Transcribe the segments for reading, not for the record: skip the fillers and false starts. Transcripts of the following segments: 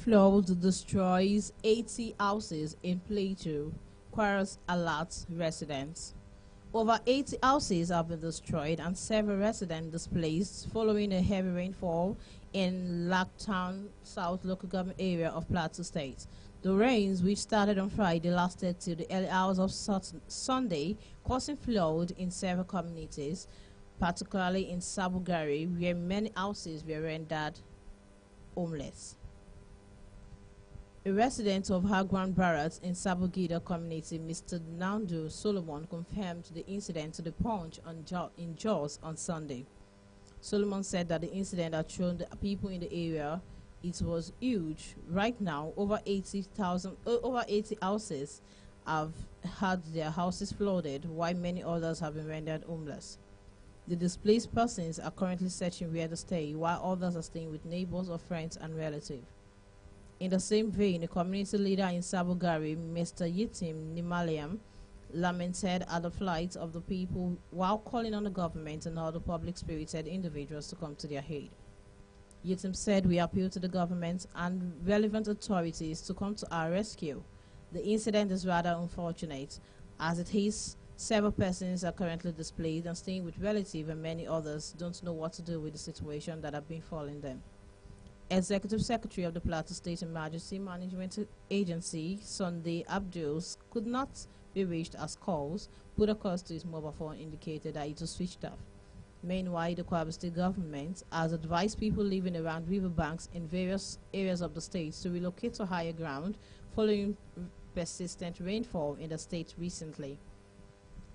Flood destroys 80 houses in Plateau, Quarles alerts residents. Over 80 houses have been destroyed and several residents displaced following a heavy rainfall in Locktown South local government area of Plateau State. The rains, which started on Friday, lasted till the early hours of Sunday, causing flood in several communities, particularly in Sabugari, where many houses were rendered homeless. A resident of Hagwan Barracks in Sabugida community, Mr. Nandu Solomon, confirmed the incident to the Punch in Jos on Sunday. Solomon said that the incident had shown the people in the area it was huge. Right now, over 80 houses have had their houses flooded, while many others have been rendered homeless. The displaced persons are currently searching where to stay, while others are staying with neighbors or friends and relatives. In the same vein, the community leader in Sabugari, Mr. Yitim Nimaliam, lamented at the plight of the people while calling on the government and other public-spirited individuals to come to their aid. Yitim said, "We appeal to the government and relevant authorities to come to our rescue. The incident is rather unfortunate, as it is several persons are currently displaced and staying with relatives, and many others don't know what to do with the situation that have been falling them." Executive Secretary of the Plateau State Emergency Management Agency, Sunday Abduls, could not be reached as calls put across to his mobile phone indicated that it was switched off. Meanwhile, the Kwara State government has advised people living around riverbanks in various areas of the state to relocate to higher ground following persistent rainfall in the state recently.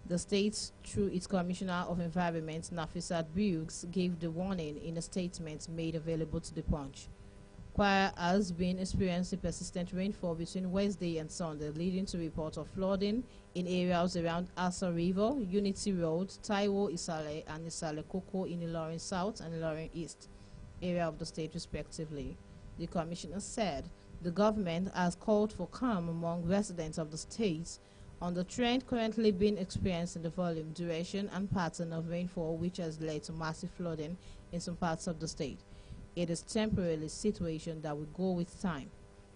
The state, through its Commissioner of Environment, Nafisat Bruggs, gave the warning in a statement made available to the Punch. Kwara has been experiencing persistent rainfall between Wednesday and Sunday, leading to reports of flooding in areas around Asa River, Unity Road, Taiwo, Isale, and Isale Koko in Ilorin South and Ilorin East area of the state, respectively. The Commissioner said the government has called for calm among residents of the state on the trend currently being experienced in the volume, duration, and pattern of rainfall, which has led to massive flooding in some parts of the state. It is temporarily a situation that will go with time.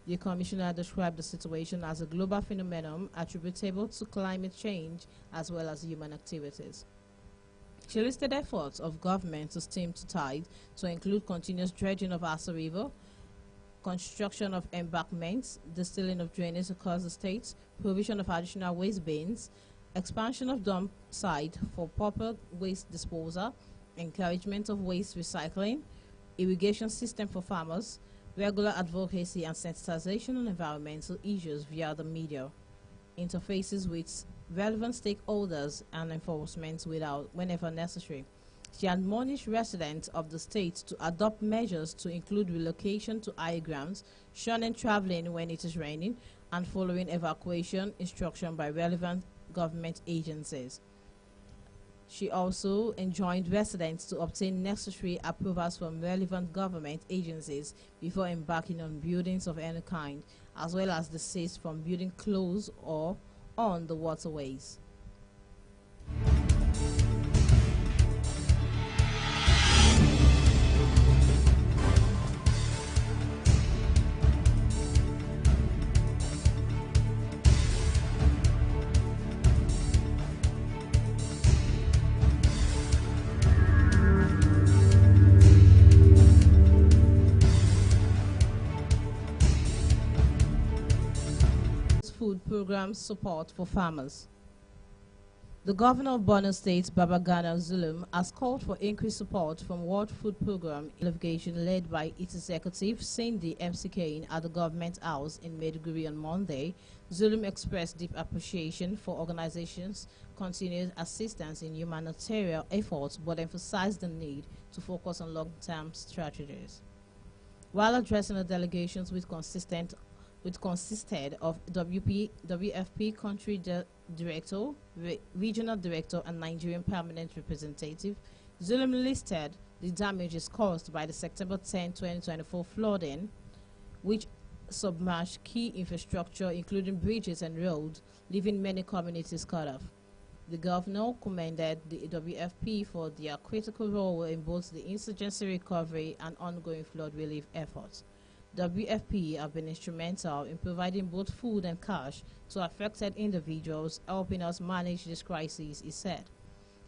The Commissioner described the situation as a global phenomenon attributable to climate change as well as human activities. She listed efforts of government to stem to tide to include continuous dredging of Asa River, construction of embankments, distilling of drainage across the state, provision of additional waste bins, expansion of dump site for proper waste disposal, encouragement of waste recycling, irrigation system for farmers, regular advocacy and sensitization on environmental issues via the media, interfaces with relevant stakeholders and enforcement whenever necessary. She admonished residents of the state to adopt measures to include relocation to higher grounds, shunning traveling when it is raining, and following evacuation instruction by relevant government agencies. She also enjoined residents to obtain necessary approvals from relevant government agencies before embarking on buildings of any kind, as well as desist from building close or on the waterways. Food program support for farmers. The governor of Borno State, Babagana Zulum, has called for increased support from World Food Program delegation led by its executive, Cindy MCK, at the government house in Maiduguri on Monday. Zulum expressed deep appreciation for organizations' continued assistance in humanitarian efforts, but emphasized the need to focus on long-term strategies. While addressing the delegations which consisted of WFP country director, regional director, and Nigerian permanent representative, Zulum listed the damages caused by the September 10, 2024 flooding, which submerged key infrastructure, including bridges and roads, leaving many communities cut off. The governor commended the WFP for their critical role in both the insurgency recovery and ongoing flood relief efforts. WFP have been instrumental in providing both food and cash to affected individuals, helping us manage this crisis, he said.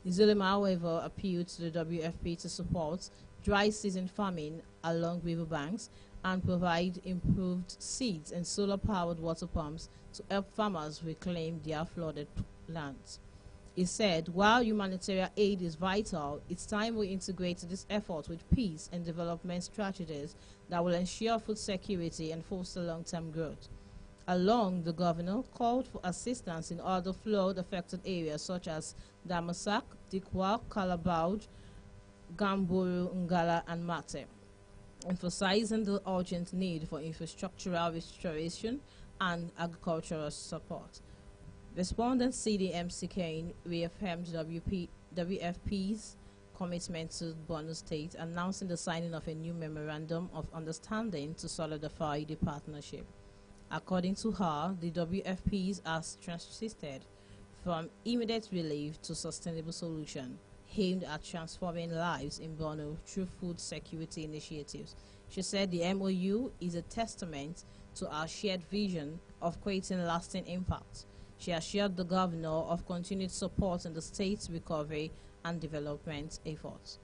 Zulema, however, appealed to the WFP to support dry season farming along riverbanks and provide improved seeds and solar-powered water pumps to help farmers reclaim their flooded lands. He said, while humanitarian aid is vital, it's time we integrate this effort with peace and development strategies that will ensure food security and foster long-term growth. Along, the governor called for assistance in other flood-affected areas such as Damasak, Dikwa, Calabauj, Gamburu, Ngala, and Mate, emphasizing the urgent need for infrastructural restoration and agricultural support. Respondent CDMC Kane reaffirmed WFP's commitment to Borno State, announcing the signing of a new memorandum of understanding to solidify the partnership. According to her, the WFPs has transited from immediate relief to sustainable solution, aimed at transforming lives in Borno through food security initiatives. She said the MOU is a testament to our shared vision of creating lasting impact. She assured the governor of continued support in the state's recovery and development efforts.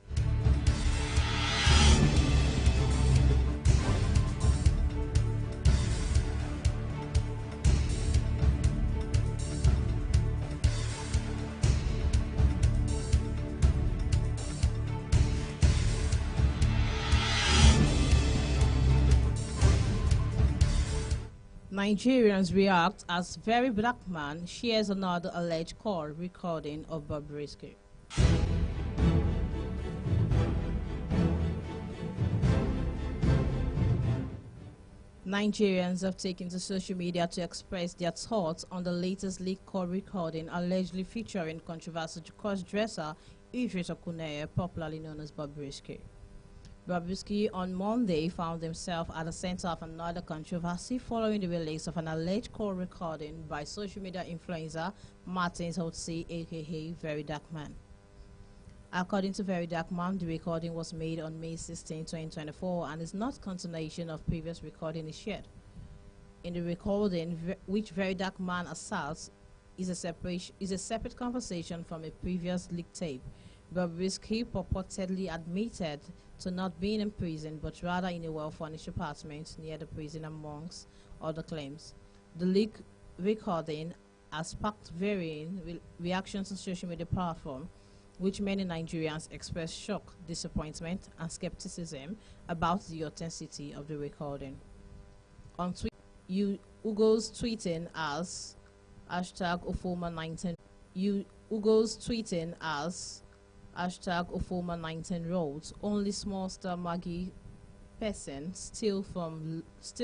Nigerians react as Very Black Man shares another alleged call recording of Bobrisky. Nigerians have taken to social media to express their thoughts on the latest leaked call recording allegedly featuring controversial cross-dresser Idris Okuneye, popularly known as Bobrisky. Bobrisky on Monday found himself at the center of another controversy following the release of an alleged call recording by social media influencer Martin Hotsi, aka Very Dark Man. According to Very Dark Man, the recording was made on May 16, 2024 and is not continuation of previous recording is shared. In the recording, which Very Dark Man asserts is a separate conversation from a previous leaked tape, Bobrisky purportedly admitted to not being in prison, but rather in a well-furnished apartment near the prison, amongst other claims. The leaked recording has sparked varying reactions on social media platform, which many Nigerians express shock, disappointment, and skepticism about the authenticity of the recording. On Twitter, Ugo's tweeting as #Ofoma19. Ugo's tweeting as #Ofoma19 wrote, only small star Maggie person steal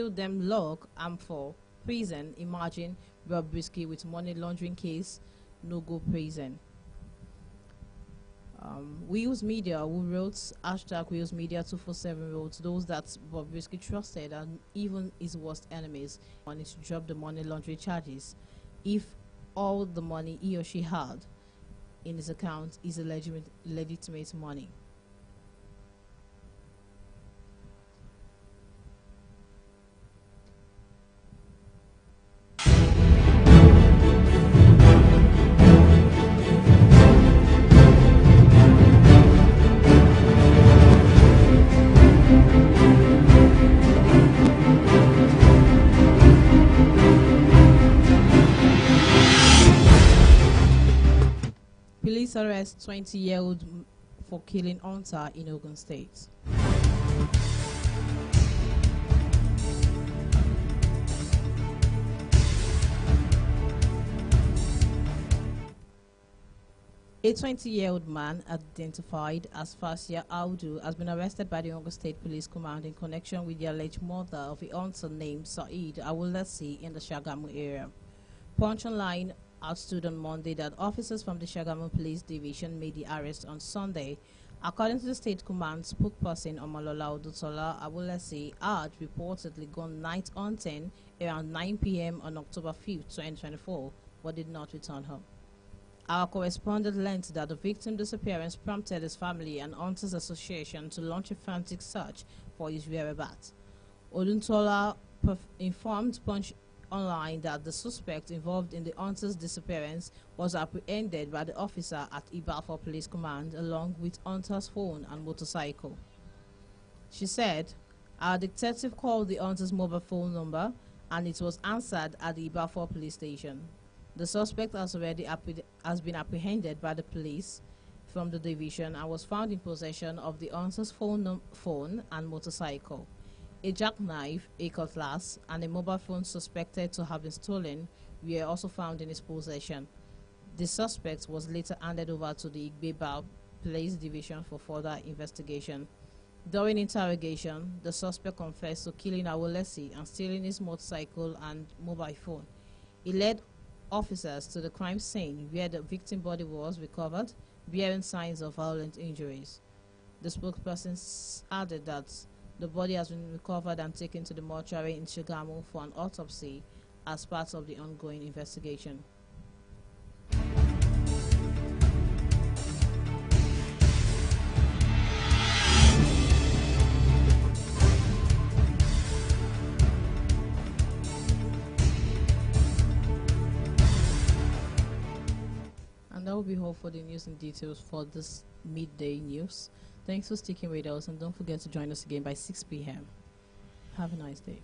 them log am for prison. Imagine Bobrisky with money laundering case, no go prison. Wheels Media, who wrote Wheels Media 247 wrote, those that Bobrisky trusted and even his worst enemies wanted to drop the money laundering charges if all the money he or she had in his account is a legitimate money. Police arrest 20-year-old for killing hunter in Ogun State. A 20-year-old man identified as Fasia Audu has been arrested by the Ogun State Police Command in connection with the alleged murder of a hunter named Saeed Awulasi in the Shagamu area. Punch Online outstood on Monday that officers from the Shagamu Police Division made the arrest on Sunday. According to the State Command spokesperson Omalola Odutola, Awulasi had reportedly gone night hunting around 9 p.m. on October 5, 2024, but did not return home. Our correspondent learned that the victim's disappearance prompted his family and Hunters Association to launch a frantic search for his whereabouts. Oduntola informed Punch Online that the suspect involved in the hunter's disappearance was apprehended by the officer at Ibafor Police Command along with hunter's phone and motorcycle. She said, "Our detective called the hunter's mobile phone number and it was answered at the Ibafor police station. The suspect has been apprehended by the police from the division and was found in possession of the hunter's phone and motorcycle. A jackknife, a cutlass, and a mobile phone suspected to have been stolen were also found in his possession. The suspect was later handed over to the Igbeba Police Division for further investigation." During interrogation, the suspect confessed to killing Awolesi and stealing his motorcycle and mobile phone. He led officers to the crime scene where the victim body was recovered, bearing signs of violent injuries. The spokesperson added that the body has been recovered and taken to the mortuary in Shagamu for an autopsy as part of the ongoing investigation. And that will be all for the news and details for this midday news. Thanks for sticking with us, and don't forget to join us again by 6 p.m. Have a nice day.